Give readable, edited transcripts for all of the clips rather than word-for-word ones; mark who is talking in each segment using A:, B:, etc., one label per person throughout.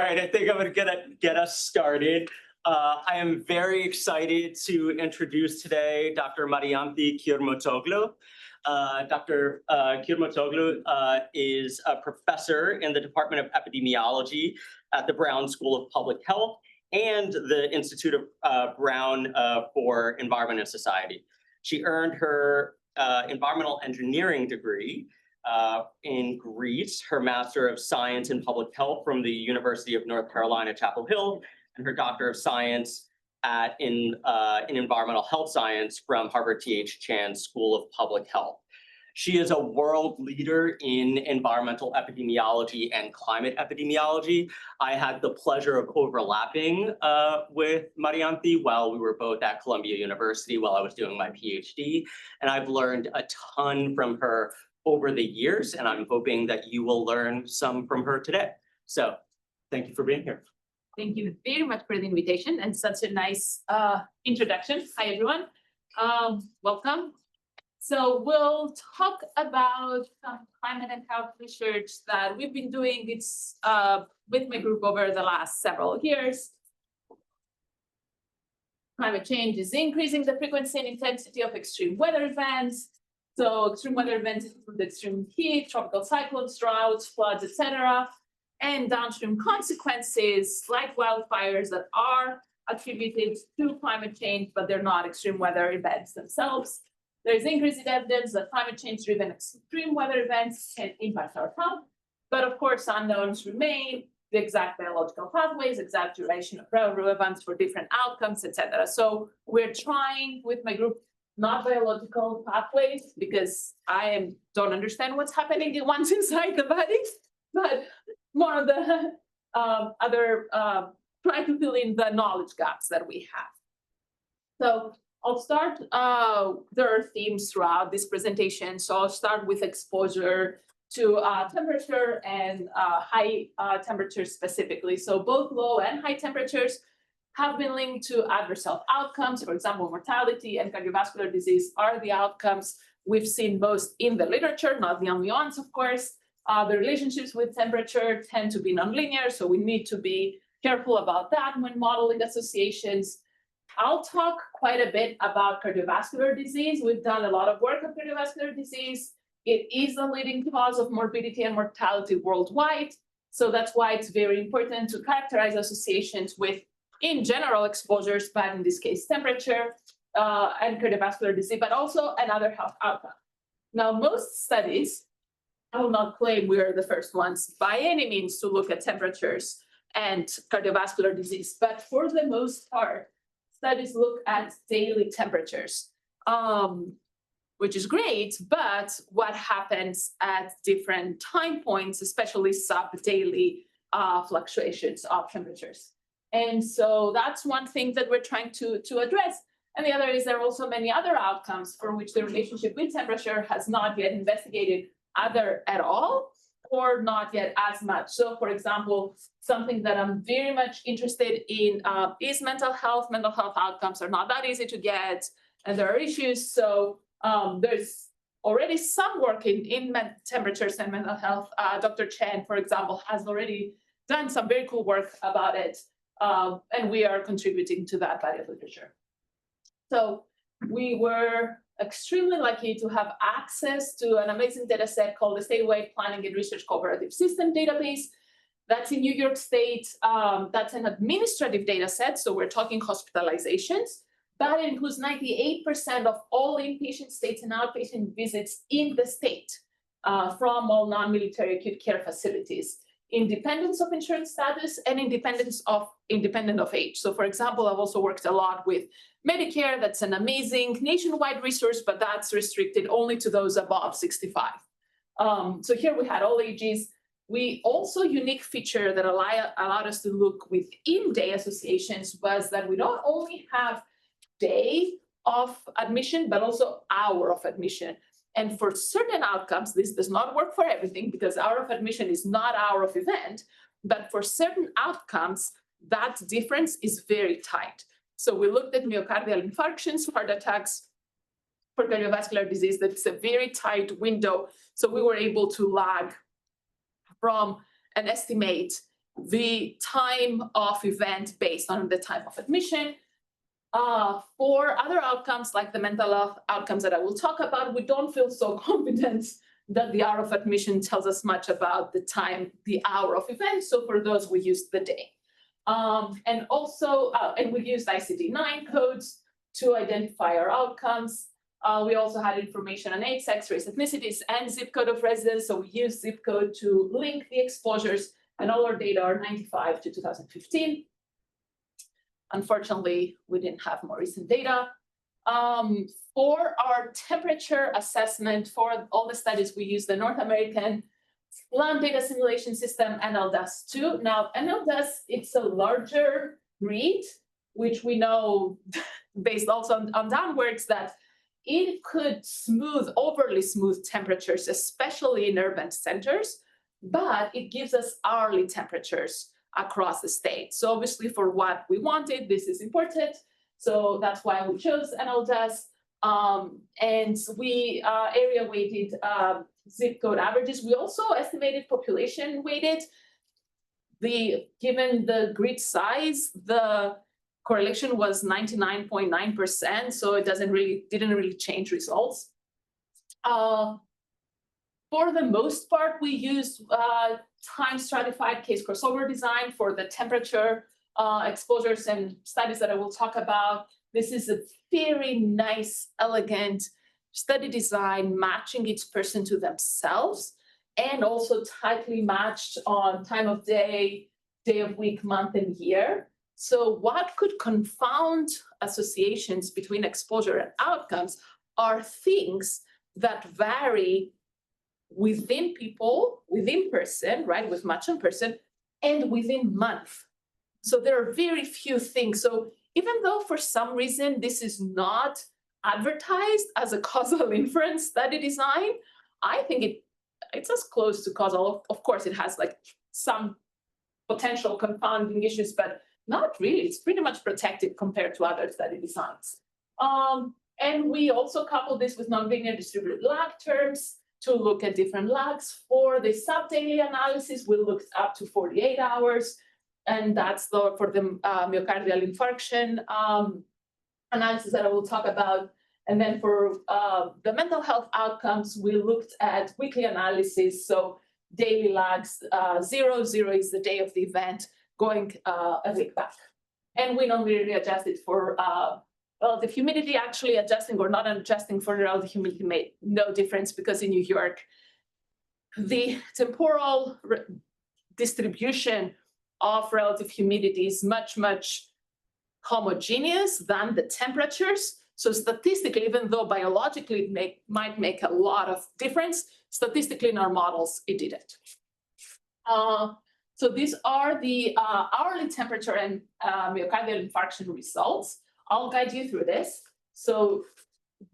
A: All right, I think I'm going to get us started. I am very excited to introduce today Dr. Marianthi-Kioumourtzoglou. Dr. Kioumourtzoglou is a professor in the Department of Epidemiology at the Brown School of Public Health and the Institute of Brown for Environment and Society. She earned her environmental engineering degree in Greece, her Master of Science in Public Health from the University of North Carolina, Chapel Hill, and her Doctor of Science in Environmental Health Science from Harvard T.H. Chan School of Public Health. She is a world leader in environmental epidemiology and climate epidemiology. I had the pleasure of overlapping with Marianthi while we were both at Columbia University while I was doing my PhD, and I've learned a ton from her over the years, and I'm hoping that you will learn some from her today. So thank you for being here.
B: Thank you very much for the invitation and such a nice introduction. Hi, everyone. Welcome. So we'll talk about some climate and health research that we've been doing with my group over the last several years. Climate change is increasing the frequency and intensity of extreme weather events. So extreme weather events include extreme heat, tropical cyclones, droughts, floods, etc., and downstream consequences like wildfires that are attributed to climate change, but they're not extreme weather events themselves. There's increasing evidence that climate change-driven extreme weather events can impact our health, but of course, unknowns remain: the exact biological pathways, exact duration of relevance for different outcomes, etc. So we're trying with my group not biological pathways, because I don't understand what's happening once inside the body, but more of the other, trying to fill in the knowledge gaps that we have. So I'll start, there are themes throughout this presentation. So I'll start with exposure to temperature and high temperatures specifically. So both low and high temperatures have been linked to adverse health outcomes. For example, mortality and cardiovascular disease are the outcomes we've seen most in the literature, not the only ones, of course. The relationships with temperature tend to be nonlinear, so we need to be careful about that when modeling associations. I'll talk quite a bit about cardiovascular disease. We've done a lot of work on cardiovascular disease. It is the leading cause of morbidity and mortality worldwide. So that's why it's very important to characterize associations with, in general, exposures, but in this case, temperature and cardiovascular disease, but also another health outcome. Now, most studies, I will not claim we are the first ones by any means to look at temperatures and cardiovascular disease, but for the most part, studies look at daily temperatures, which is great, but what happens at different time points, especially sub-daily fluctuations of temperatures. And so that's one thing that we're trying to address. And the other is there are also many other outcomes for which the relationship with temperature has not yet investigated either at all or not yet as much. So for example, something that I'm very much interested in is mental health. Mental health outcomes are not that easy to get, and there are issues. So there's already some work in temperatures and mental health. Dr. Chen, for example, has already done some very cool work about it. And we are contributing to that body of literature. So we were extremely lucky to have access to an amazing data set called the Statewide Planning and Research Cooperative System Database. That's in New York State. That's an administrative data set, so we're talking hospitalizations. That includes 98% of all inpatient stays and outpatient visits in the state from all non-military acute care facilities. Independence of insurance status and independent of age. So for example, I've also worked a lot with Medicare. That's an amazing nationwide resource, but that's restricted only to those above 65. So here we had all ages. We also, unique feature that allowed us to look within day associations was that we don't only have day of admission, but also hour of admission. And for certain outcomes, this does not work for everything because hour of admission is not hour of event, but for certain outcomes, that difference is very tight. So we looked at myocardial infarctions, heart attacks, for cardiovascular disease. That's a very tight window. So we were able to lag from an estimate the time of event based on the time of admission. For other outcomes, like the mental health outcomes that I will talk about, we don't feel so confident that the hour of admission tells us much about the time, the hour of event. So for those, we use the day. And we used ICD-9 codes to identify our outcomes. We also had information on age, sex, race, ethnicities, and zip code of residence. So we used zip code to link the exposures, and all our data are 95 to 2015. Unfortunately, we didn't have more recent data. For our temperature assessment for all the studies, we use the North American Land Data Simulation System, NLDAS2. Now, NLDAS, it's a larger read, which we know, based also on downworks, that it could overly smooth temperatures, especially in urban centers, but it gives us hourly temperatures across the state. So obviously for what we wanted, this is important. So that's why we chose NLDAS. And we area weighted zip code averages. We also estimated population weighted. Given the grid size, the correlation was 99.9%, so it didn't really change results. For the most part, we used time stratified case crossover design for the temperature exposures and studies that I will talk about. This is a very nice, elegant study design, matching each person to themselves, and also tightly matched on time of day, day of week, month, and year. So what could confound associations between exposure and outcomes are things that vary within people, within person, right, with much in person, and within month. So there are very few things. So even though for some reason this is not advertised as a causal inference study design, I think it's as close to causal. Of course, it has like some potential confounding issues, but not really. It's pretty much protected compared to other study designs. And we also couple this with nonlinear distributed lag terms to look at different lags. For the sub-daily analysis, we looked up to 48 hours, and that's for the myocardial infarction analysis that I will talk about. And then for the mental health outcomes, we looked at weekly analysis, so daily lags, 0 is the day of the event, going a week back. And we non-linearly adjusted for relative humidity. Actually, adjusting or not adjusting for relative humidity made no difference, because in New York, the temporal distribution of relative humidity is much, much homogeneous than the temperatures. So statistically, even though biologically it might make a lot of difference, statistically in our models, it didn't. So these are the hourly temperature and myocardial infarction results. I'll guide you through this. So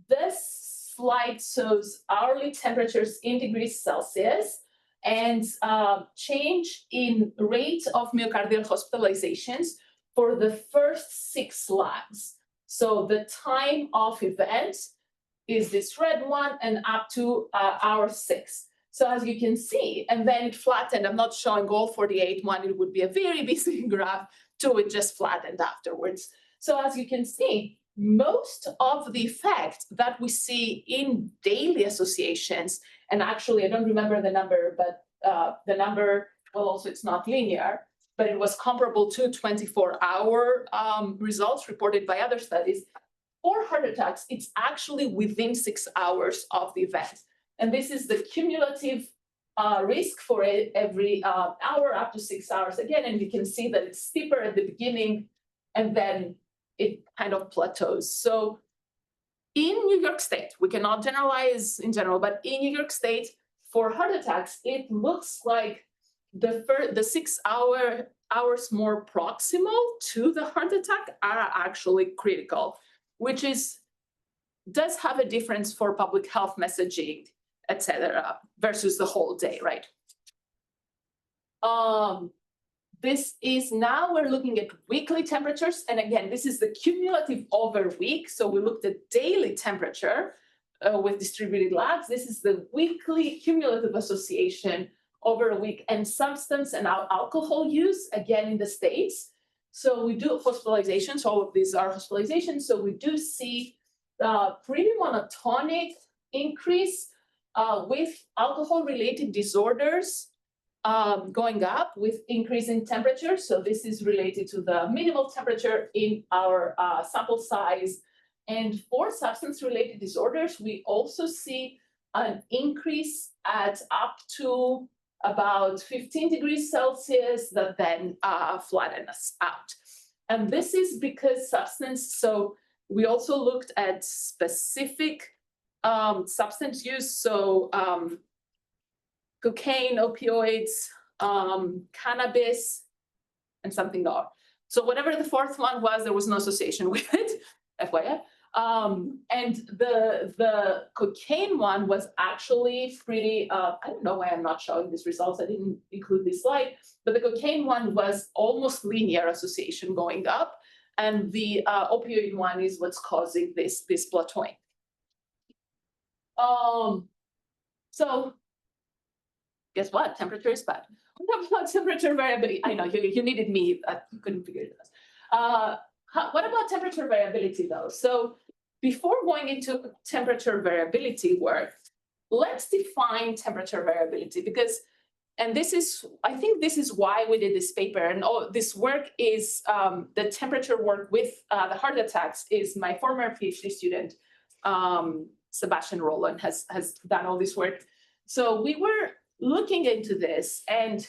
B: this slide shows hourly temperatures in degrees Celsius and change in rate of myocardial hospitalizations for the first 6 lags. So the time of event is this red one and up to hour 6. So as you can see, and then it flattened. I'm not showing all 48. It would be a very busy graph. 2, it just flattened afterwards. So as you can see, most of the effect that we see in daily associations, and actually I don't remember the number, but the number, well, also it's not linear, but it was comparable to 24-hour results reported by other studies. For heart attacks, it's actually within 6 hours of the event. And this is the cumulative risk for every hour up to 6 hours again. And you can see that it's steeper at the beginning, and then it kind of plateaus. So in New York State, we cannot generalize in general, but in New York State, for heart attacks, it looks like the 6 hours more proximal to the heart attack are actually critical, which does have a difference for public health messaging, etc., versus the whole day, right? This is now we're looking at weekly temperatures. And again, this is the cumulative over week. So we looked at daily temperature with distributed lags. This is the weekly cumulative association over a week, and substance and alcohol use, again, in the States. So we do hospitalizations, all of these are hospitalizations. So we do see pretty monotonic increase with alcohol-related disorders going up with increasing temperature. So this is related to the minimal temperature in our sample size. And for substance-related disorders, we also see an increase at up to about 15 degrees Celsius that then flatten us out. And this is because substance, so we also looked at specific substance use, so cocaine, opioids, cannabis, and something more. So whatever the fourth one was, there was no association with it, FYI. And the cocaine one was actually pretty, I don't know why I'm not showing these results, I didn't include this slide, but the cocaine one was almost linear association going up, and the opioid one is what's causing this plateauing. So guess what? Temperature is bad. What about temperature variability? I know you needed me, you couldn't figure it out. What about temperature variability though? So before going into temperature variability work, let's define temperature variability because, and this is, I think this is why we did this paper, and all this work is, the temperature work with the heart attacks is my former PhD student, Sebastian Roland has done all this work. So we were looking into this and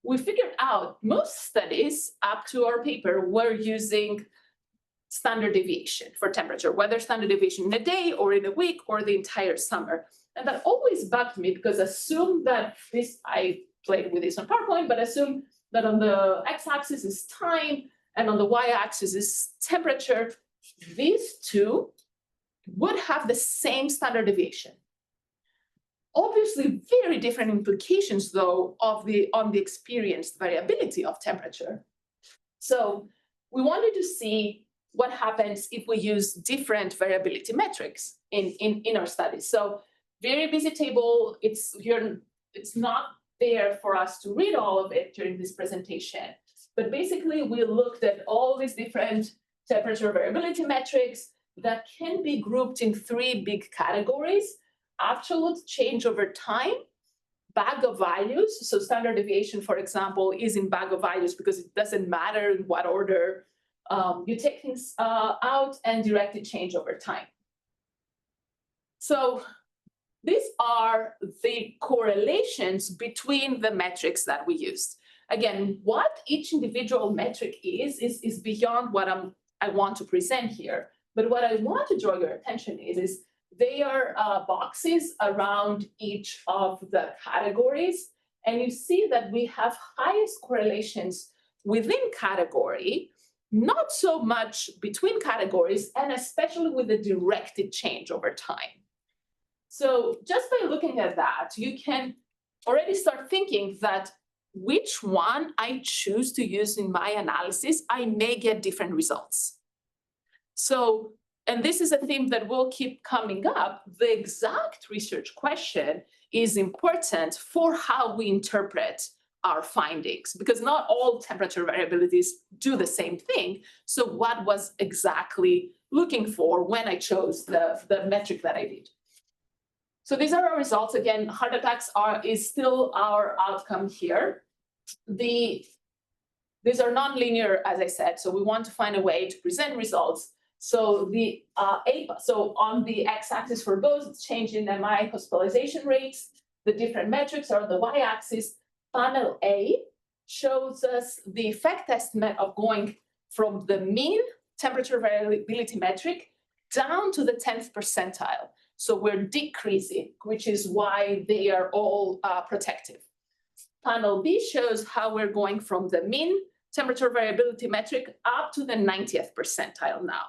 B: we figured out most studies up to our paper were using standard deviation for temperature, whether standard deviation in a day or in a week or the entire summer. And that always bugged me because assume that this, I played with this on PowerPoint, but assume that on the x-axis is time and on the y-axis is temperature. These two would have the same standard deviation. Obviously, very different implications, though, on the experienced variability of temperature. So we wanted to see what happens if we use different variability metrics in our studies. So very busy table, it's not there for us to read all of it during this presentation. But basically, we looked at all these different temperature variability metrics that can be grouped in three big categories: absolute change over time, bag of values. So standard deviation, for example, is in bag of values because it doesn't matter in what order you take things out, and directed change over time. So these are the correlations between the metrics that we used. Again, what each individual metric is beyond what I want to present here. But what I want to draw your attention is they are boxes around each of the categories. And you see that we have highest correlations within category, not so much between categories, and especially with the directed change over time. So just by looking at that, you can already start thinking that which one I choose to use in my analysis, I may get different results. So, and this is a theme that will keep coming up, the exact research question is important for how we interpret our findings, because not all temperature variabilities do the same thing. So what was exactly looking for when I chose the metric that I did? So these are our results. Again, heart attacks is still our outcome here. These are nonlinear, as I said, so we want to find a way to present results. So so on the x-axis for both, it's change in MI hospitalization rates. The different metrics are on the y-axis. Panel A shows us the effect estimate of going from the mean temperature variability metric down to the 10th percentile. So we're decreasing, which is why they are all protective. Panel B shows how we're going from the mean temperature variability metric up to the 90th percentile now.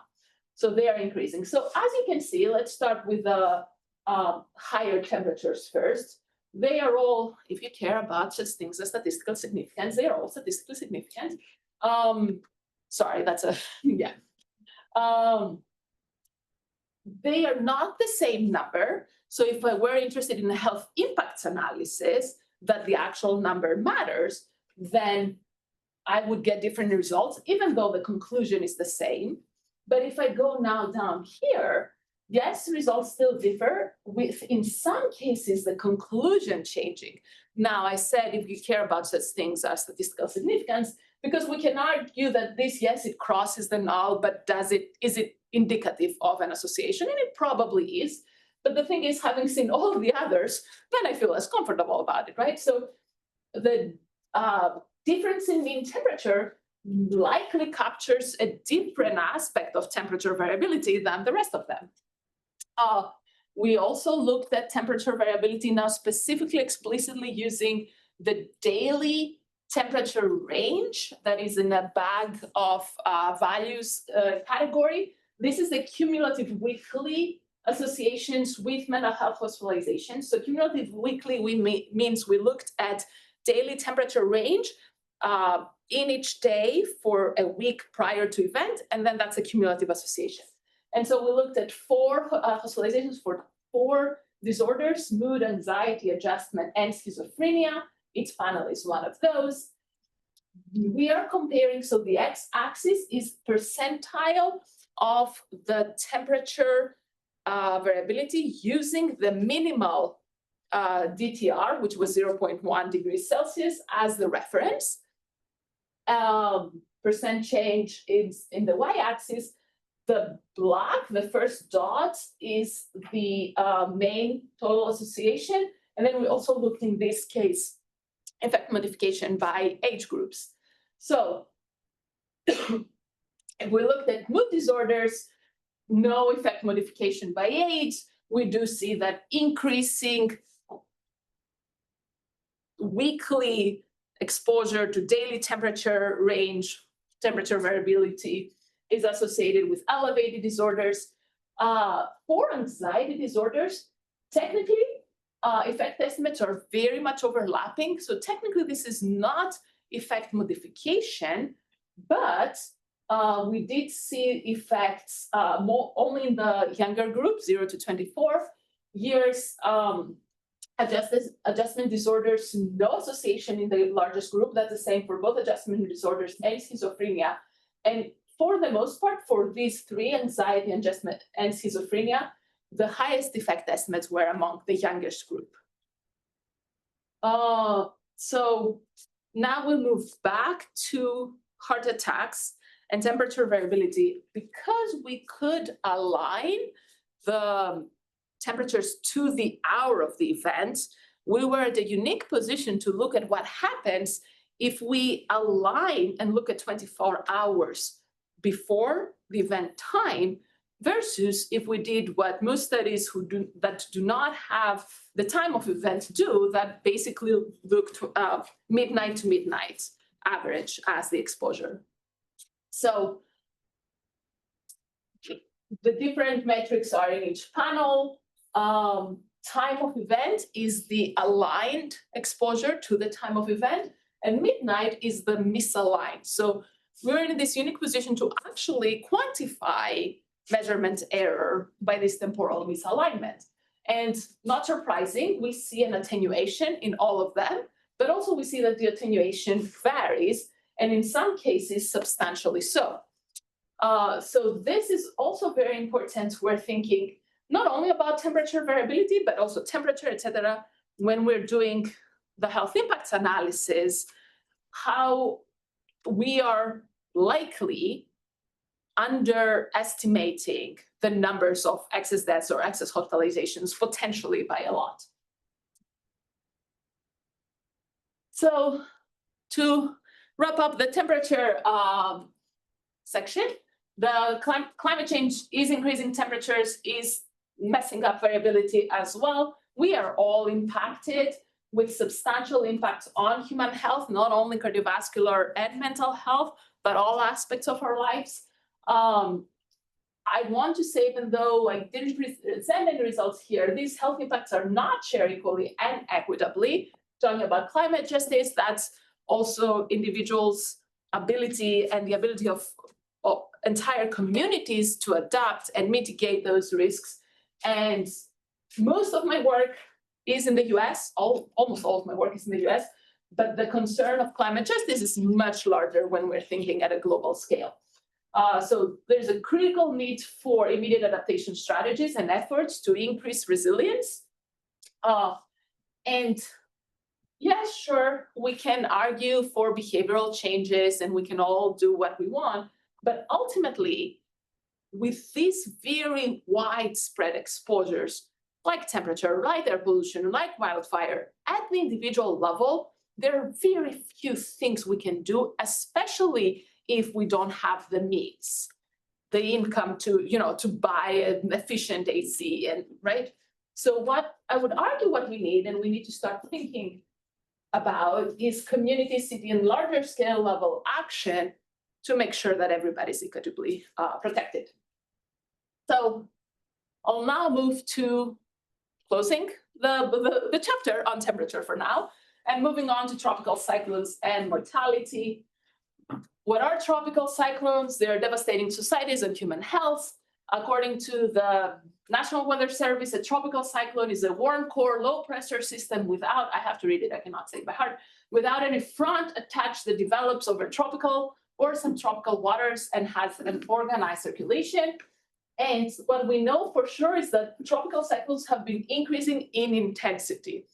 B: So they are increasing. So as you can see, let's start with the higher temperatures first. They are all, if you care about such things as statistical significance, they are all statistically significant. Sorry, that's a, yeah. They are not the same number. So if I were interested in a health impacts analysis, that the actual number matters, then I would get different results, even though the conclusion is the same. But if I go now down here, yes, results still differ, with, in some cases, the conclusion changing. Now, I said if you care about such things as statistical significance, because we can argue that this, yes, it crosses the null, but is it indicative of an association? And it probably is. But the thing is, having seen all of the others, then I feel less comfortable about it, right? So the difference in mean temperature likely captures a different aspect of temperature variability than the rest of them. We also looked at temperature variability now specifically explicitly using the daily temperature range that is in a bag of values category. This is the cumulative weekly associations with mental health hospitalization. So cumulative weekly means we looked at daily temperature range in each day for a week prior to event, and then that's a cumulative association. And so we looked at 4 hospitalizations for 4 disorders: mood, anxiety, adjustment, and schizophrenia. Each panel is one of those. We are comparing, so the x-axis is percentile of the temperature variability using the minimal DTR, which was 0.1 degrees Celsius, as the reference. Percent change is in the y-axis. The black, the first dot, is the main total association. And then we also looked in this case, effect modification by age groups. So if we looked at mood disorders, no effect modification by age. We do see that increasing weekly exposure to daily temperature range, temperature variability, is associated with elevated disorders. For anxiety disorders, technically, effect estimates are very much overlapping. So technically, this is not effect modification, but we did see effects only in the younger group, 0 to 24 years. Adjustment disorders, no association in the largest group. That's the same for both adjustment disorders and schizophrenia. And for the most part, for these 3, anxiety, adjustment, and schizophrenia, the highest effect estimates were among the youngest group. So now we'll move back to heart attacks and temperature variability. Because we could align the temperatures to the hour of the event, we were at a unique position to look at what happens if we align and look at 24 hours before the event time versus if we did what most studies that do not have the time of event do, that basically looked midnight to midnight average as the exposure. So the different metrics are in each panel. Time of event is the aligned exposure to the time of event, and midnight is the misaligned. So we're in this unique position to actually quantify measurement error by this temporal misalignment. And not surprising, we see an attenuation in all of them, but also we see that the attenuation varies, and in some cases substantially so. So this is also very important. We're thinking not only about temperature variability, but also temperature, et cetera, when we're doing the health impacts analysis, how we are likely underestimating the numbers of excess deaths or excess hospitalizations potentially by a lot. So to wrap up the temperature section, the climate change is increasing temperatures, is messing up variability as well. We are all impacted with substantial impacts on human health, not only cardiovascular and mental health, but all aspects of our lives. I want to say, even though I didn't present any results here, these health impacts are not shared equally and equitably. Talking about climate justice, that's also individuals' ability and the ability of entire communities to adapt and mitigate those risks. And most of my work is in the US. Almost all of my work is in the US, but the concern of climate justice is much larger when we're thinking at a global scale. So there's a critical need for immediate adaptation strategies and efforts to increase resilience. And yes, sure, we can argue for behavioral changes and we can all do what we want, but ultimately, with these very widespread exposures, like temperature, like air pollution, like wildfire, at the individual level, there are very few things we can do, especially if we don't have the means, the income to buy an efficient AC, and right? So what I would argue what we need, and we need to start thinking about, is community, city, and larger scale level action to make sure that everybody's equitably protected. So I'll now move to closing the chapter on temperature for now, and moving on to tropical cyclones and mortality. What are tropical cyclones? They're devastating societies and human health. According to the National Weather Service, a tropical cyclone is a warm core, low pressure system without, I have to read it, I cannot say it by heart, without any front attached that develops over tropical or subtropical waters and has an organized circulation. And what we know for sure is that tropical cyclones have been increasing in intensity.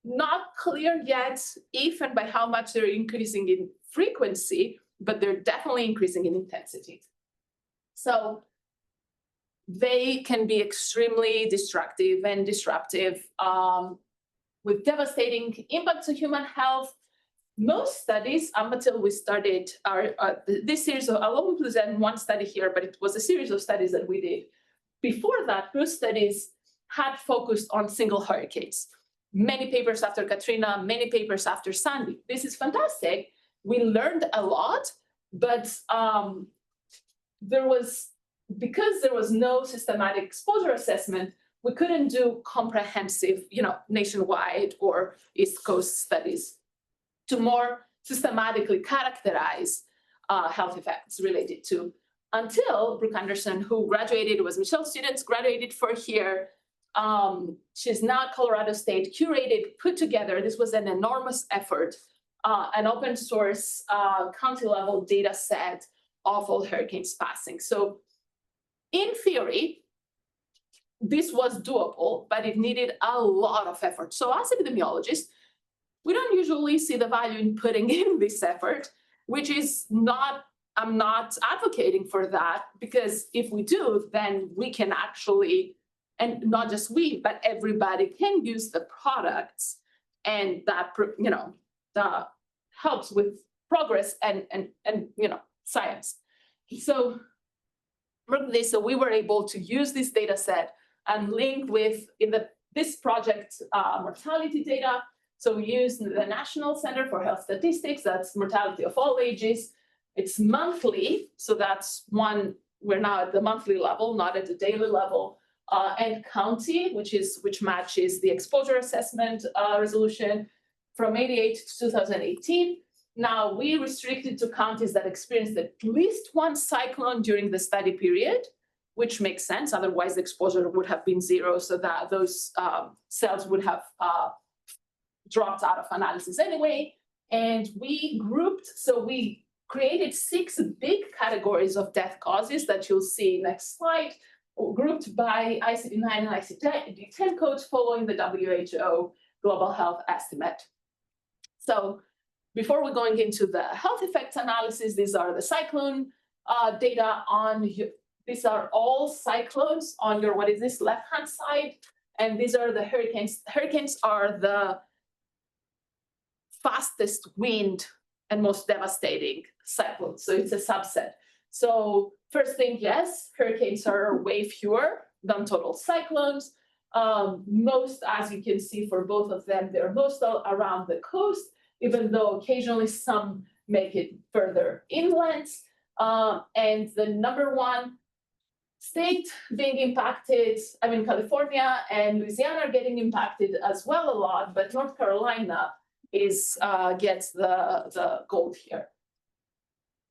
B: Not clear yet if and by how much they're increasing in frequency, but they're definitely increasing in intensity. So they can be extremely destructive and disruptive with devastating impact to human health. Most studies, up until we started this series, I won't present one study here, but it was a series of studies that we did. Before that, those studies had focused on single hurricanes. Many papers after Katrina, many papers after Sandy. This is fantastic. We learned a lot, but because there was no systematic exposure assessment, we couldn't do comprehensive, nationwide or East Coast studies to more systematically characterize health effects related to, until Brooke Anderson, who graduated, was Michelle's student, graduated for here. She's now at Colorado State, curated, put together, this was an enormous effort, an open source county level data set of all hurricanes passing. So in theory, this was doable, but it needed a lot of effort. So as epidemiologists, we don't usually see the value in putting in this effort, which is not, I'm not advocating for that, because if we do, then we can actually, and not just we, but everybody can use the products, and that, that helps with progress and science. So we were able to use this data set and link with, this project, mortality data. So we used the National Center for Health Statistics, that's mortality of all ages. It's monthly, so that's one, we're now at the monthly level, not at the daily level, and county, which matches the exposure assessment resolution from 88 to 2018. Now we restricted to counties that experienced at least one cyclone during the study period, which makes sense, otherwise the exposure would have been zero, so that those cells would have dropped out of analysis anyway. And we grouped, so we created 6 big categories of death causes that you'll see next slide, grouped by ICD-9 and ICD-10 codes following the WHO Global Health Estimate. So before we're going into the health effects analysis, these are the cyclone data on, these are all cyclones on your, what is this, left-hand side, and these are the hurricanes. Hurricanes are the fastest wind and most devastating cyclones, so it's a subset. So first thing, yes, hurricanes are way fewer than total cyclones. Most, as you can see for both of them, they're most around the coast, even though occasionally some make it further inland. And the number one state being impacted, California and Louisiana are getting impacted as well a lot, but North Carolina gets the gold here.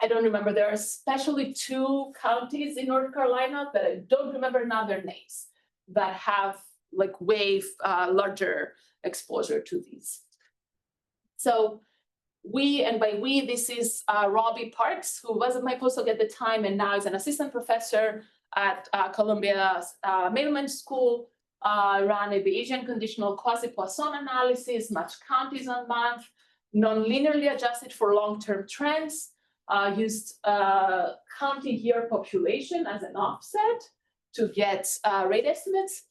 B: I don't remember, there are especially 2 counties in North Carolina that I don't remember now their names, that have like way larger exposure to these. So and by we, this is Robbie Parks, who was my postdoc at the time and now is an assistant professor at Columbia's Mailman School, ran a Bayesian conditional quasi-Poisson analysis, matched counties on month, non-linearly adjusted for long-term trends, used county year population as an offset to get rate estimates.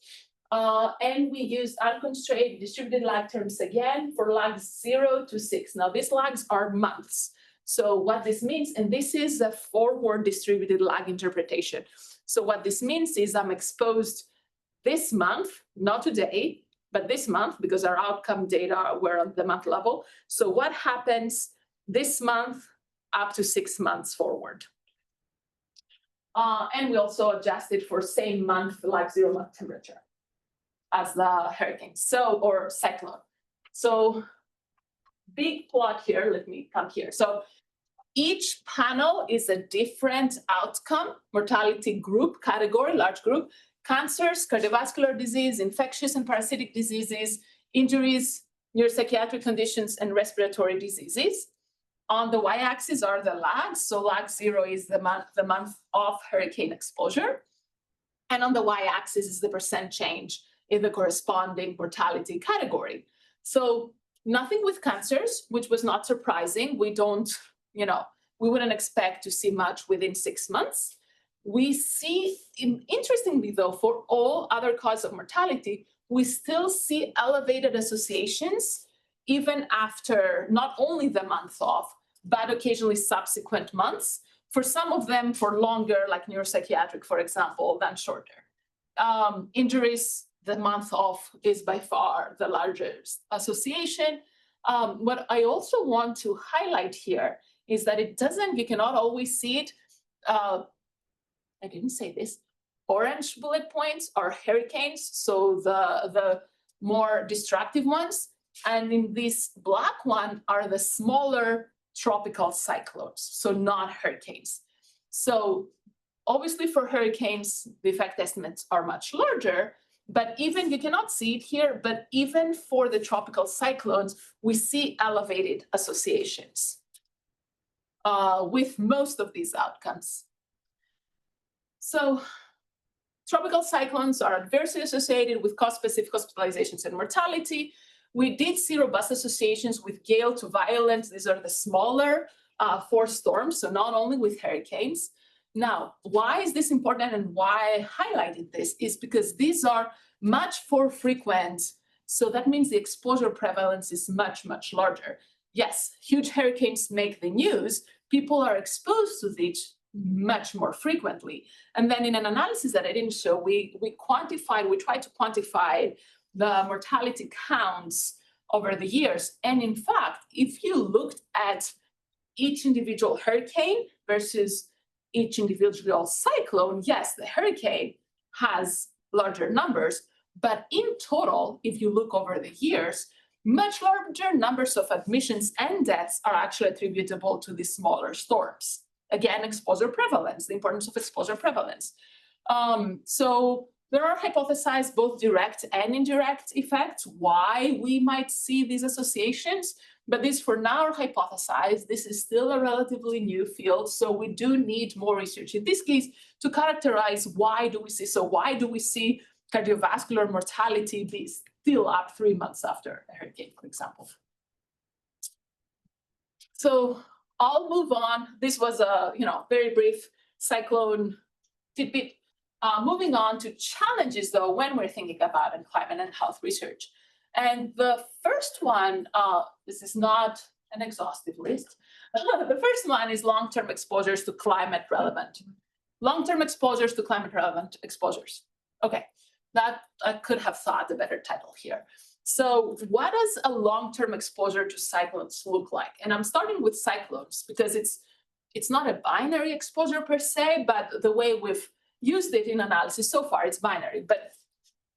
B: And we used unconstrained distributed lag terms again for lags 0 to 6. Now, these lags are months. So what this means, and this is a forward distributed lag interpretation. So what this means is I'm exposed this month, not today, but this month, because our outcome data were on the month level. So what happens this month up to 6 months forward? And we also adjusted for same month, like 0 month temperature as the hurricane, or cyclone. So big plot here, let me come here. So each panel is a different outcome, mortality group, category, large group, cancers, cardiovascular disease, infectious and parasitic diseases, injuries, neuropsychiatric conditions, and respiratory diseases. On the y-axis are the lags. So lag 0 is the month of hurricane exposure. And on the y-axis is the percent change in the corresponding mortality category. So nothing with cancers, which was not surprising. We wouldn't expect to see much within 6 months. We see, interestingly though, for all other causes of mortality, we still see elevated associations even after not only the month off, but occasionally subsequent months. For some of them, for longer, like neuropsychiatric, for example, than shorter. Injuries, the month off is by far the largest association. What I also want to highlight here is that you cannot always see it. I didn't say this. Orange bullet points are hurricanes, so the more destructive ones. And in this black one are the smaller tropical cyclones, so not hurricanes. So obviously for hurricanes, the effect estimates are much larger, but even, you cannot see it here, but even for the tropical cyclones, we see elevated associations with most of these outcomes. So tropical cyclones are adversely associated with cause-specific hospitalizations and mortality. We did see robust associations with gale to violent. These are the smaller force storms, so not only with hurricanes. Now, why is this important and why I highlighted this is because these are much more frequent. So that means the exposure prevalence is much, much larger. Yes, huge hurricanes make the news. People are exposed to these much more frequently. And then in an analysis that I didn't show, we tried to quantify the mortality counts over the years. And in fact, if you looked at each individual hurricane versus each individual cyclone, yes, the hurricane has larger numbers, but in total, if you look over the years, much larger numbers of admissions and deaths are actually attributable to these smaller storms. Again, exposure prevalence, the importance of exposure prevalence. So there are hypothesized both direct and indirect effects why we might see these associations, but these for now are hypothesized. This is still a relatively new field, so we do need more research in this case to characterize why do we see cardiovascular mortality be still up 3 months after a hurricane, for example. So I'll move on. This was a very brief cyclone tidbit. Moving on to challenges, though, when we're thinking about climate and health research. And the first one, this is not an exhaustive list. The first one is long-term exposures to climate relevant. Long-term exposures to climate relevant exposures. Okay, that I could have thought a better title here. So what does a long-term exposure to cyclones look like? And I'm starting with cyclones because it's not a binary exposure per se, but the way we've used it in analysis so far, it's binary. But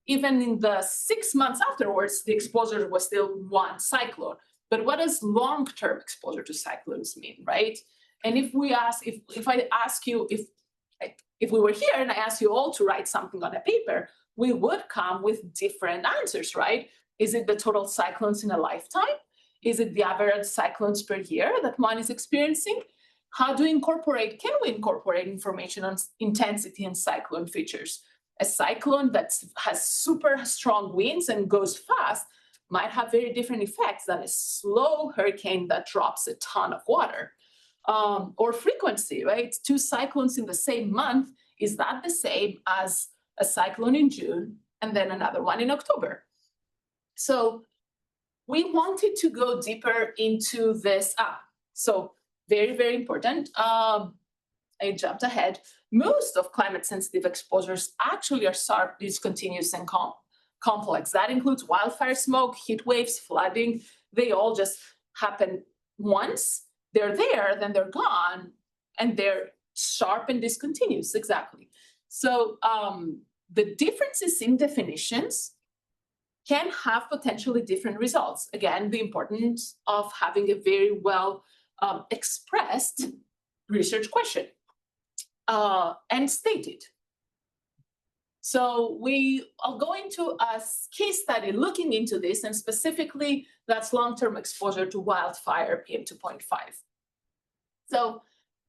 B: even in the 6 months afterwards, the exposure was still one cyclone. But what does long-term exposure to cyclones mean, right? And if we ask, if I ask you, if we were here and I asked you all to write something on a paper, we would come with different answers, right? Is it the total cyclones in a lifetime? Is it the average cyclones per year that one is experiencing? How do we incorporate, can we incorporate information on intensity and cyclone features? A cyclone that has super strong winds and goes fast might have very different effects than a slow hurricane that drops a ton of water. Or frequency, right? 2 cyclones in the same month, is that the same as a cyclone in June and then another one in October? So we wanted to go deeper into this. So very, very important. I jumped ahead. Most of climate-sensitive exposures actually are sharp, discontinuous, and complex. That includes wildfire smoke, heat waves, flooding. They all just happen once. They're there, then they're gone, and they're sharp and discontinuous, exactly. So the differences in definitions can have potentially different results. Again, the importance of having a very well expressed research question and stated. So we are going to a case study looking into this, and specifically that's long-term exposure to wildfire PM2.5. So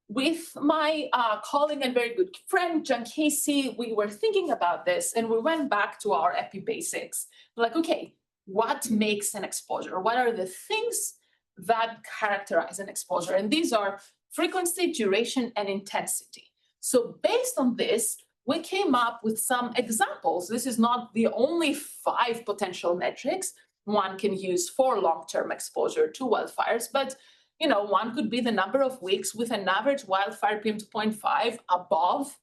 B: with my colleague and very good friend, John Casey, we were thinking about this, and we went back to our epi basics. Like, okay, what makes an exposure? What are the things that characterize an exposure? And these are frequency, duration, and intensity. So based on this, we came up with some examples. This is not the only 5 potential metrics one can use for long-term exposure to wildfires, but one could be the number of weeks with an average wildfire PM2.5 above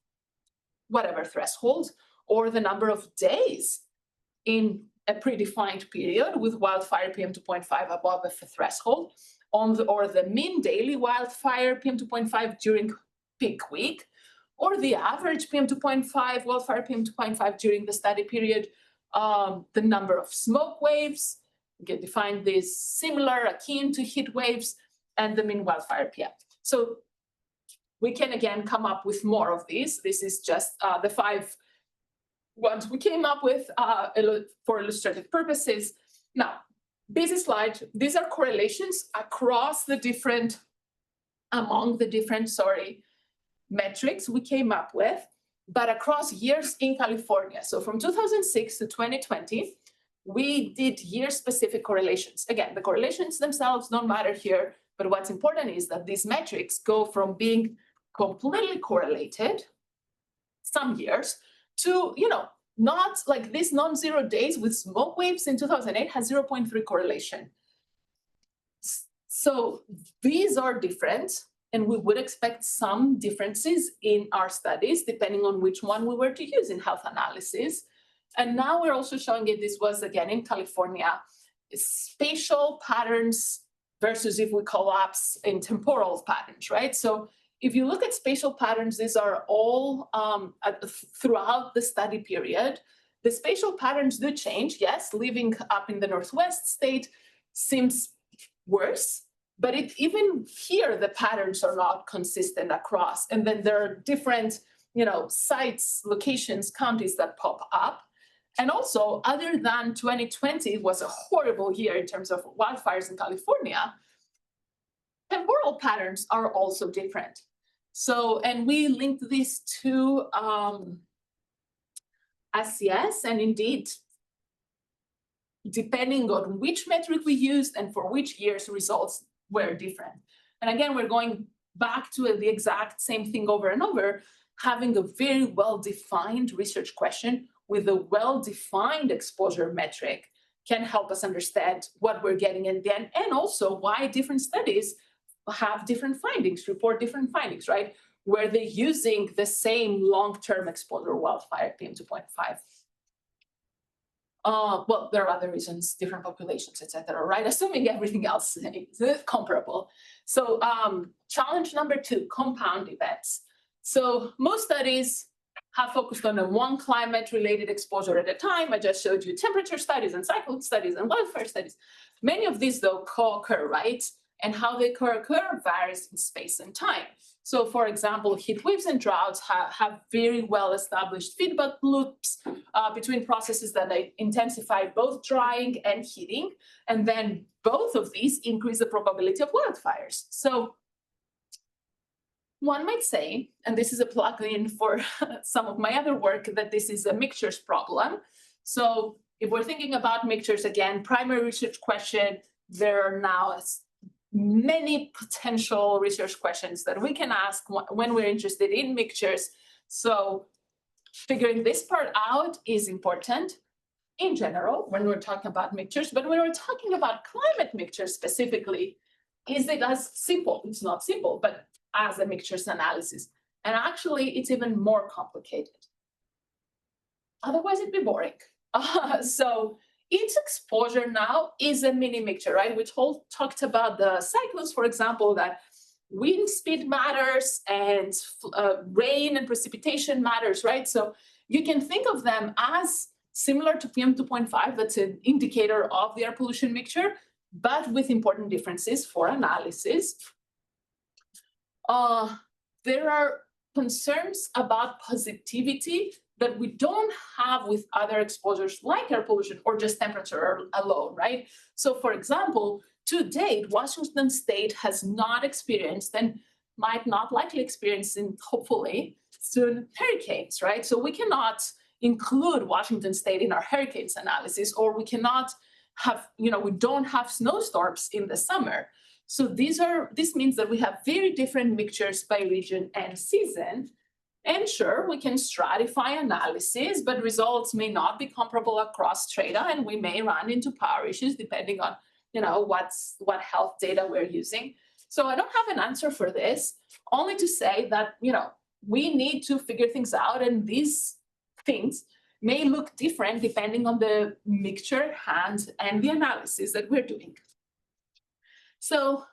B: whatever threshold, or the number of days in a predefined period with wildfire PM2.5 above a threshold, or the mean daily wildfire PM2.5 during peak week, or the average PM2.5, wildfire PM2.5 during the study period, the number of smoke waves, we can define this similar, akin to heat waves, and the mean wildfire PM. So we can again come up with more of these. This is just the 5 ones we came up with for illustrative purposes. Now, busy slide. These are correlations across the different, metrics we came up with, but across years in California. So from 2006 to 2020, we did year-specific correlations. Again, the correlations themselves don't matter here, but what's important is that these metrics go from being completely correlated some years to, not like this non-zero days with smoke waves in 2008 has 0.3 correlation. So these are different, and we would expect some differences in our studies depending on which one we were to use in health analysis. And now we're also showing it, this was again in California, spatial patterns versus if we collapse in temporal patterns, right? So if you look at spatial patterns, these are all throughout the study period. The spatial patterns do change, yes, living up in the Northwest state seems worse, but even here, the patterns are not consistent across. And then there are different, sites, locations, counties that pop up. And also, other than 2020 was a horrible year in terms of wildfires in California, temporal patterns are also different. So, and we linked this to SCS, and indeed, depending on which metric we used and for which years, results were different. And again, we're going back to the exact same thing over and over, having a very well-defined research question with a well-defined exposure metric can help us understand what we're getting in the end, and also why different studies have different findings, report different findings, right? Were they using the same long-term exposure wildfire PM2.5? Well, there are other reasons, different populations, et cetera, right? Assuming everything else is comparable. So challenge number 2, compound events. So most studies have focused on one climate-related exposure at a time. I just showed you temperature studies and cyclone studies and wildfire studies. Many of these, though, co-occur, right? And how they co-occur varies in space and time. So for example, heat waves and droughts have very well-established feedback loops between processes that they intensify both drying and heating. And then both of these increase the probability of wildfires. So one might say, and this is a plug-in for some of my other work, that this is a mixtures problem. So if we're thinking about mixtures, again, primary research question, there are now many potential research questions that we can ask when we're interested in mixtures. So figuring this part out is important in general when we're talking about mixtures, but when we're talking about climate mixtures specifically, is it as simple? It's not simple, but as a mixtures analysis. And actually, it's even more complicated. Otherwise, it'd be boring. So its exposure now is a mini mixture, right? We talked about the cyclones, for example, that wind speed matters and rain and precipitation matters, right? So you can think of them as similar to PM2.5, that's an indicator of the air pollution mixture, but with important differences for analysis. There are concerns about positivity that we don't have with other exposures like air pollution or just temperature alone, right? So for example, to date, Washington State has not experienced and might not likely experience, hopefully soon, hurricanes, right? So we cannot include Washington State in our hurricanes analysis, or we cannot have, we don't have snowstorms in the summer. So this means that we have very different mixtures by region and season. And sure, we can stratify analysis, but results may not be comparable across strata, and we may run into power issues depending on, what health data we're using. So I don't have an answer for this, only to say that, we need to figure things out, and these things may look different depending on the mixture and the analysis that we're doing. So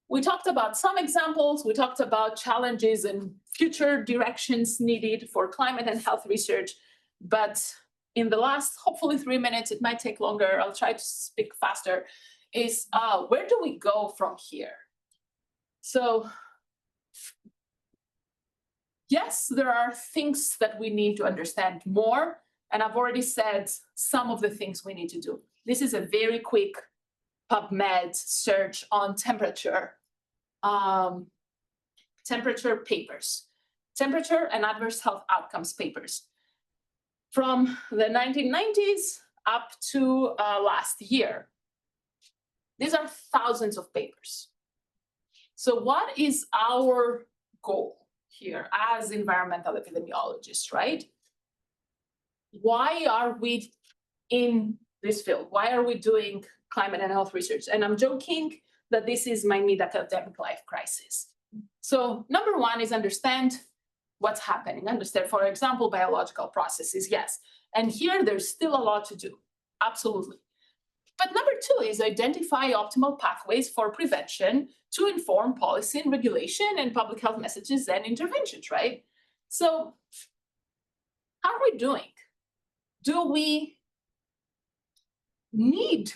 B: we talked about some examples, we talked about challenges and future directions needed for climate and health research, but in the last, hopefully 3 minutes, it might take longer, I'll try to speak faster, is where do we go from here? So yes, there are things that we need to understand more, and I've already said some of the things we need to do. This is a very quick PubMed search on temperature papers, temperature and adverse health outcomes papers from the 1990s up to last year. These are thousands of papers. So what is our goal here as environmental epidemiologists, right? Why are we in this field? Why are we doing climate and health research? And I'm joking that this is my mid-academic life crisis. So number one is understand what's happening. Understand, for example, biological processes, yes. And here there's still a lot to do, absolutely. But number two is identify optimal pathways for prevention to inform policy and regulation and public health messages and interventions, right? So how are we doing? Do we need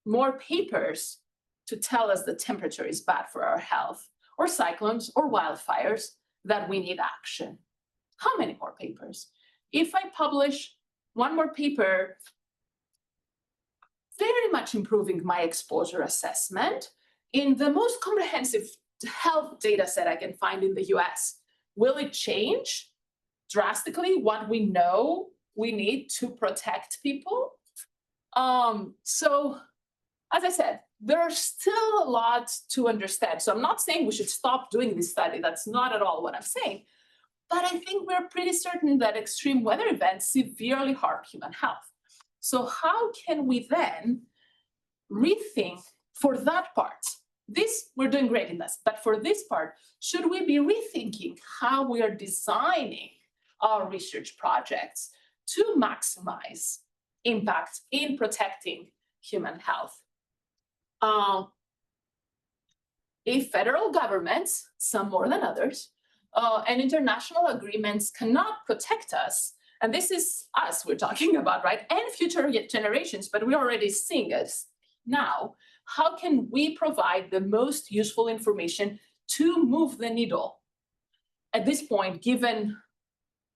B: more papers to tell us the temperature is bad for our health, or cyclones or wildfires, that we need action? How many more papers? If I publish one more paper very much improving my exposure assessment in the most comprehensive health data set I can find in the US, will it change drastically what we know we need to protect people? So as I said, there's still a lot to understand. So I'm not saying we should stop doing this study. That's not at all what I'm saying. But I think we're pretty certain that extreme weather events severely harm human health. So how can we then rethink for that part? This, we're doing great in this, but for this part, should we be rethinking how we are designing our research projects to maximize impact in protecting human health? If federal governments, some more than others, and international agreements cannot protect us, and this is us we're talking about, right? And future generations, but we're already seeing it now. How can we provide the most useful information to move the needle at this point, given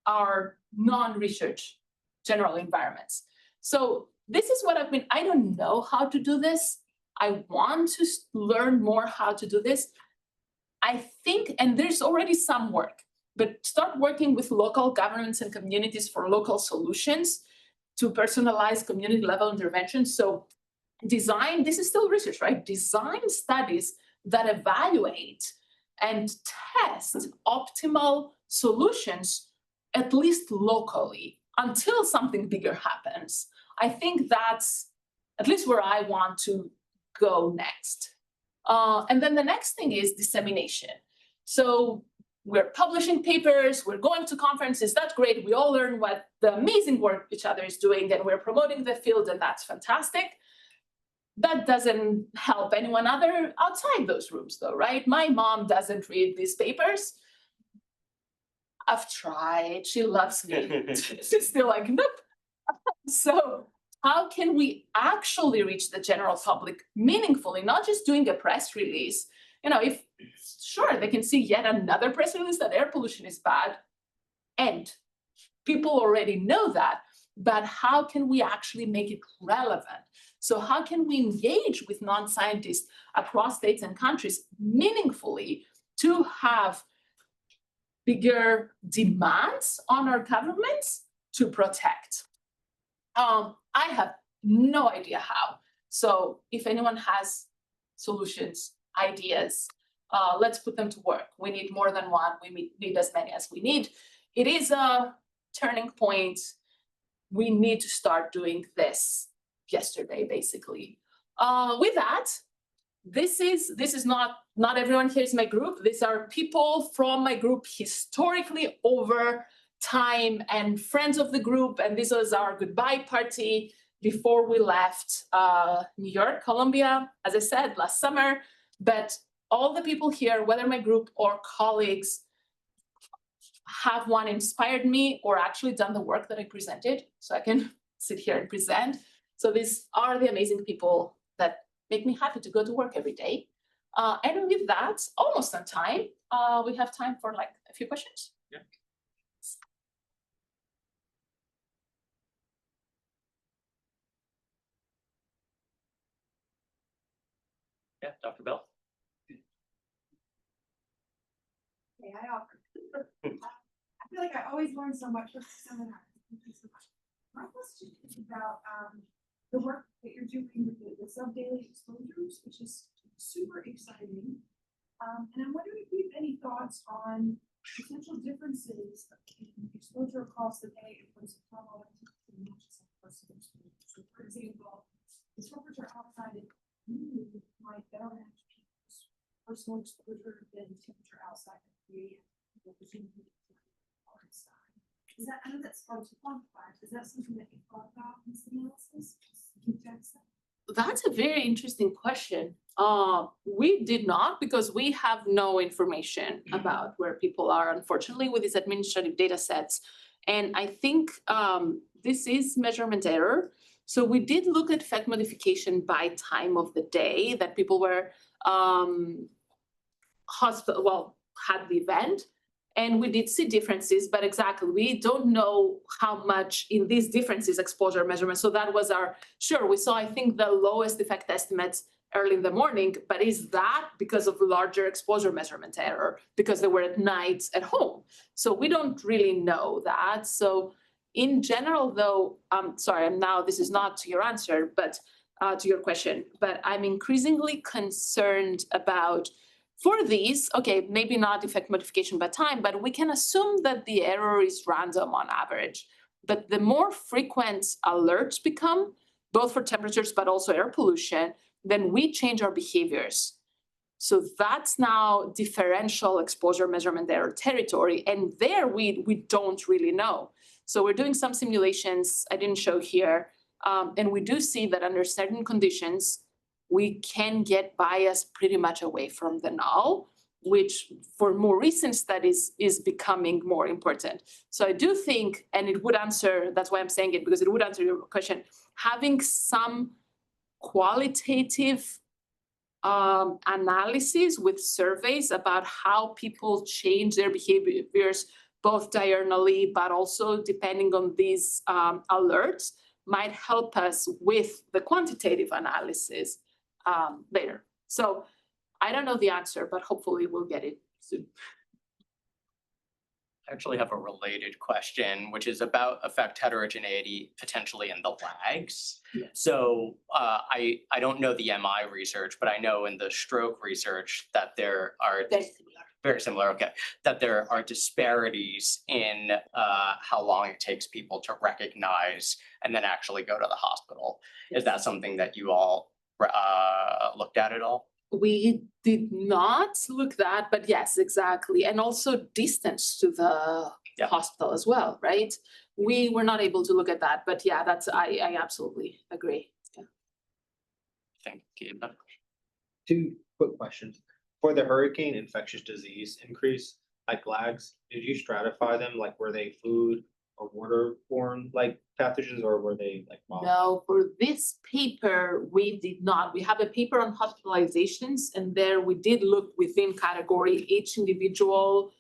B: our non-research general environments. So this is what I don't know how to do this. I want to learn more how to do this. I think, and there's already some work, but start working with local governments and communities for local solutions to personalize community level interventions. So design, this is still research, right? Design studies that evaluate and test optimal solutions, at least locally, until something bigger happens. I think that's at least where I want to go next. And then the next thing is dissemination. So we're publishing papers, we're going to conferences, that's great. We all learn what the amazing work each other is doing, and we're promoting the field, and that's fantastic. That doesn't help anyone other outside those rooms though, right? My mom doesn't read these papers. I've tried, she loves me. She's still like, nope. So how can we actually reach the general public meaningfully, not just doing a press release? You know, if sure, they can see yet another press release that air pollution is bad, and people already know that, but how can we actually make it relevant? So how can we engage with non-scientists across states and countries meaningfully to have bigger demands on our governments to protect? I have no idea how. So if anyone has solutions, ideas, let's put them to work. We need more than one. We need as many as we need. It is a turning point. We need to start doing this yesterday, basically. With that, this is not everyone here is my group. These are people from my group historically over time and friends of the group. And this was our goodbye party before we left New York, Columbia, as I said, last summer. But all the people here, whether my group or colleagues, have one inspired me or actually done the work that I presented, so I can sit here and present. So these are the amazing people that make me happy to go to work every day. And with that, almost on time, we have time for like a few questions.
A: Yeah. Yeah, Dr. Bell.
C: Okay, I feel like I always learn so much from seminars. Thank you so much. My question is about the work that you're doing with the sub-daily exposures, which is super exciting. And I'm wondering if you have any thoughts on potential differences in exposure across the day and what's normal and not just personal exposure. So, for example, the temperature outside at noon might better match people's personal exposure than temperature outside at 3 a.m. Is that, I know that's hard to quantify. Is that something that you thought about in this analysis?
B: That's a very interesting question. We did not, because we have no information about where people are, unfortunately, with these administrative data sets. And I think this is measurement error. So we did look at effect modification by time of the day that people were had the event. And we did see differences, but exactly, we don't know how much in these differences exposure measurement. So that was we saw, I think, the lowest effect estimates early in the morning, but is that because of larger exposure measurement error, because they were at night at home? So we don't really know that. So in general, though, this is not to your answer, but to your question, but I'm increasingly concerned about, for these, okay, maybe not effect modification by time, but we can assume that the error is random on average. But the more frequent alerts become, both for temperatures, but also air pollution, then we change our behaviors. So that's now differential exposure measurement error territory. And there we don't really know. So we're doing some simulations I didn't show here. And we do see that under certain conditions, we can get bias pretty much away from the null, which for more recent studies is becoming more important. So I do think, and it would answer, that's why I'm saying it, because it would answer your question, having some qualitative analyses with surveys about how people change their behaviors, both diurnally, but also depending on these alerts, might help us with the quantitative analysis later. So I don't know the answer, but hopefully we'll get it soon.
A: I actually have a related question, which is about effect heterogeneity potentially in the lags.
B: Yeah.
A: So I don't know the MI research, but I know in the stroke research that there are very similar, okay, that there are disparities in how long it takes people to recognize and then actually go to the hospital. Is that something that you all looked at all?
B: We did not look that, but yes, exactly. And also distance to the hospital as well, right? We were not able to look at that, but yeah, that's, I absolutely agree. Yeah.
A: Thank you.
D: Two quick questions. For the hurricane infectious disease increase, like lags, did you stratify them? Like, were they food or waterborne like pathogens, or were they like wild?
B: No, for this paper, we did not. We have a paper on hospitalizations, and there we did look within category, each individual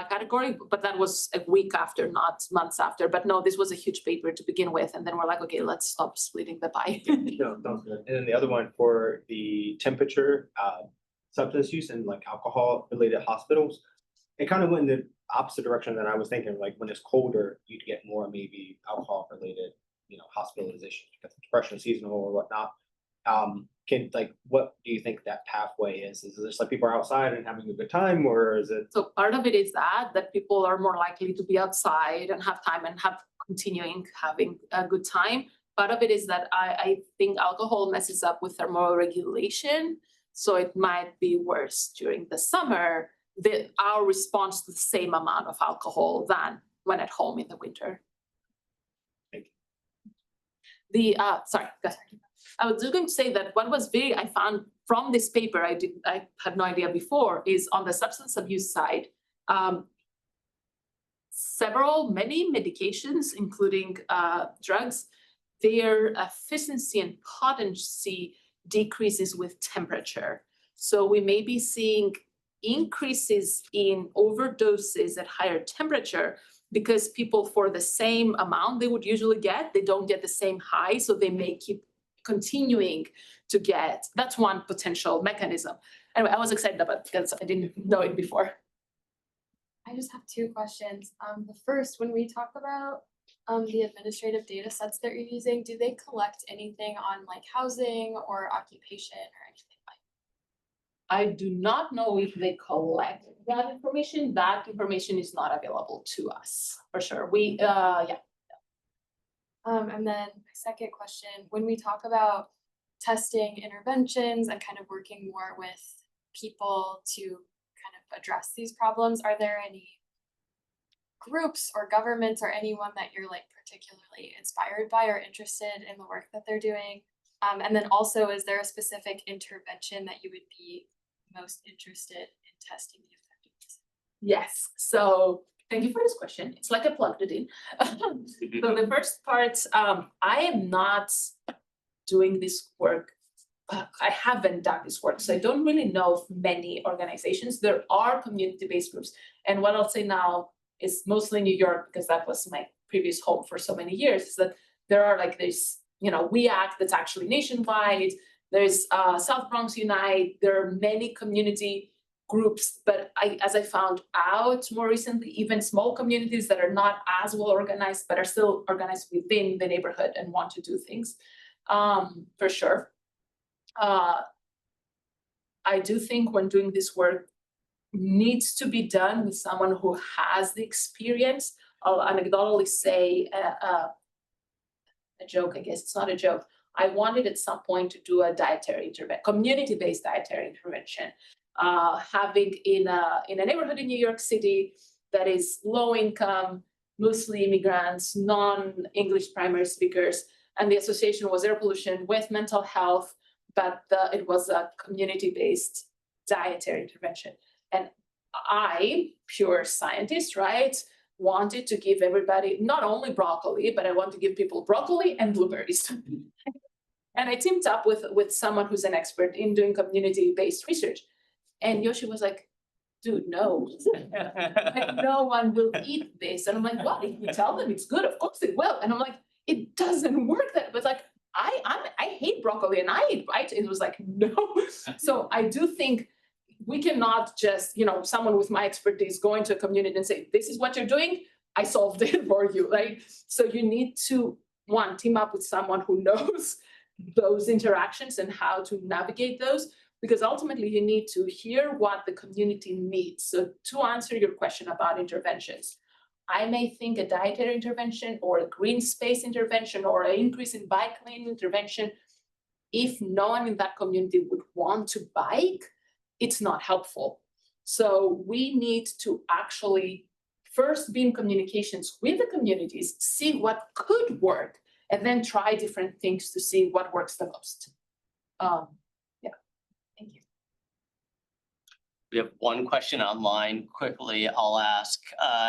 B: category, but that was a week after, not months after. But no, this was a huge paper to begin with, and then we're like, okay, let's stop splitting the pie.
D: No, sounds good. And then the other one for the temperature, substance use and like alcohol related hospitals, it kind of went in the opposite direction than I was thinking. Like when it's colder, you'd get more maybe alcohol related, hospitalizations because depression is seasonal or whatnot. What do you think that pathway is? Is it just like people are outside and having a good time, or is it?
B: So part of it is that people are more likely to be outside and have time and continuing having a good time. Part of it is that I think alcohol messes up with thermoregulation. So it might be worse during the summer, our response to the same amount of alcohol than when at home in the winter.
D: Thank
B: you. Sorry, go ahead. I was just going to say that what was I found from this paper, I had no idea before, is on the substance abuse side, many medications, including drugs, their efficiency and potency decreases with temperature. So we may be seeing increases in overdoses at higher temperature because people, for the same amount they would usually get, they don't get the same high, so they may keep continuing to get. That's one potential mechanism. Anyway, I was excited about it because I didn't know it before.
E: I just have two questions. The first, when we talk about the administrative data sets that you're using, do they collect anything on like housing or occupation or anything like that?
B: I do not know if they collect that information. That information is not available to us for sure.
E: And then my second question, when we talk about testing interventions and kind of working more with people to kind of address these problems, are there any groups or governments or anyone that you're like particularly inspired by or interested in the work that they're doing? And then also, is there a specific intervention that you would be most interested in testing the effectiveness?
B: Yes. So thank you for this question. It's like I plugged it in. So the first part, I am not doing this work. I haven't done this work, so I don't really know of many organizations. There are community-based groups. And what I'll say now is mostly New York, because that was my previous home for so many years, is that there are like this, We Act that's actually nationwide. There's South Bronx Unite. There are many community groups, but as I found out more recently, even small communities that are not as well organized, but are still organized within the neighborhood and want to do things, for sure. I do think when doing this work needs to be done with someone who has the experience. I'll anecdotally say a joke, I guess it's not a joke. I wanted at some point to do a dietary intervention, community-based dietary intervention, having in a neighborhood in New York City that is low income, mostly immigrants, non-English primary speakers, and the association was air pollution with mental health, but it was a community-based dietary intervention. And I, pure scientist, right, wanted to give everybody not only broccoli, but I want to give people broccoli and blueberries. And I teamed up with someone who's an expert in doing community-based research. And Yoshi was like, dude, no, like, no one will eat this. And I'm like, what? If you tell them it's good, of course they will. And I'm like, it doesn't work that, but like, I hate broccoli and I eat, right? It was like, no. So I do think we cannot just, someone with my expertise go into a community and say, this is what you're doing, I solved it for you, right? So you need to, one, team up with someone who knows those interactions and how to navigate those, because ultimately you need to hear what the community needs. So to answer your question about interventions, I may think a dietary intervention or a green space intervention or an increase in bike lane intervention, if no one in that community would want to bike, it's not helpful. So we need to actually first be in communications with the communities, see what could work, and then try different things to see what works the most.
E: Thank you.
A: We have one question online. Quickly, I'll ask,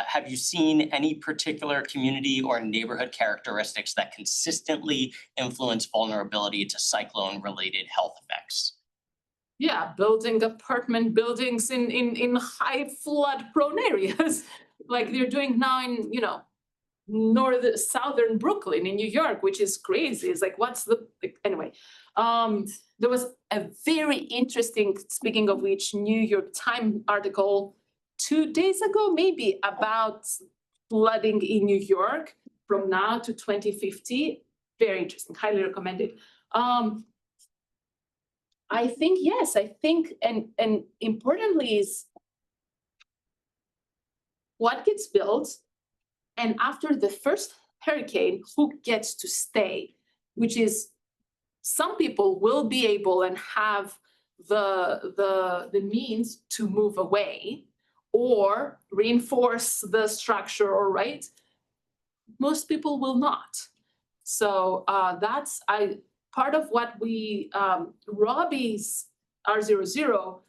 A: have you seen any particular community or neighborhood characteristics that consistently influence vulnerability to cyclone-related health effects?
B: Yeah, building apartment buildings in high flood-prone areas, like they're doing now in, southern Brooklyn in New York, which is crazy. It's like, anyway. There was a very interesting, speaking of which, New York Times article 2 days ago, maybe, about flooding in New York from now to 2050. Very interesting, highly recommended. I think, yes, and importantly is what gets built, and after the first hurricane, who gets to stay, which is some people will be able and have the means to move away or reinforce the structure, or right? Most people will not. So that's part of what we Robbie's R00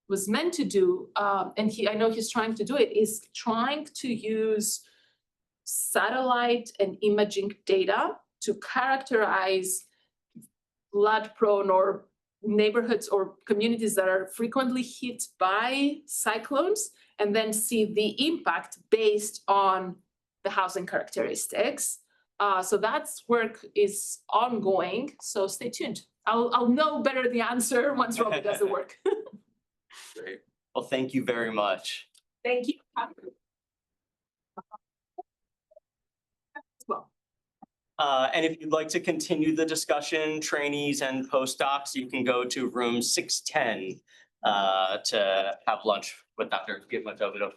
B: was meant to do, and I know he's trying to do it, is trying to use satellite and imaging data to characterize flood-prone or neighborhoods or communities that are frequently hit by cyclones, and then see the impact based on the housing characteristics. So that's work is ongoing, so stay tuned. I'll know better the answer once Robbie does the work.
A: Great. Well, thank you very much.
B: Thank you. Well.
A: And if you'd like to continue the discussion, trainees and postdocs, you can go to room 610 to have lunch with Dr. Kioumourtzoglou.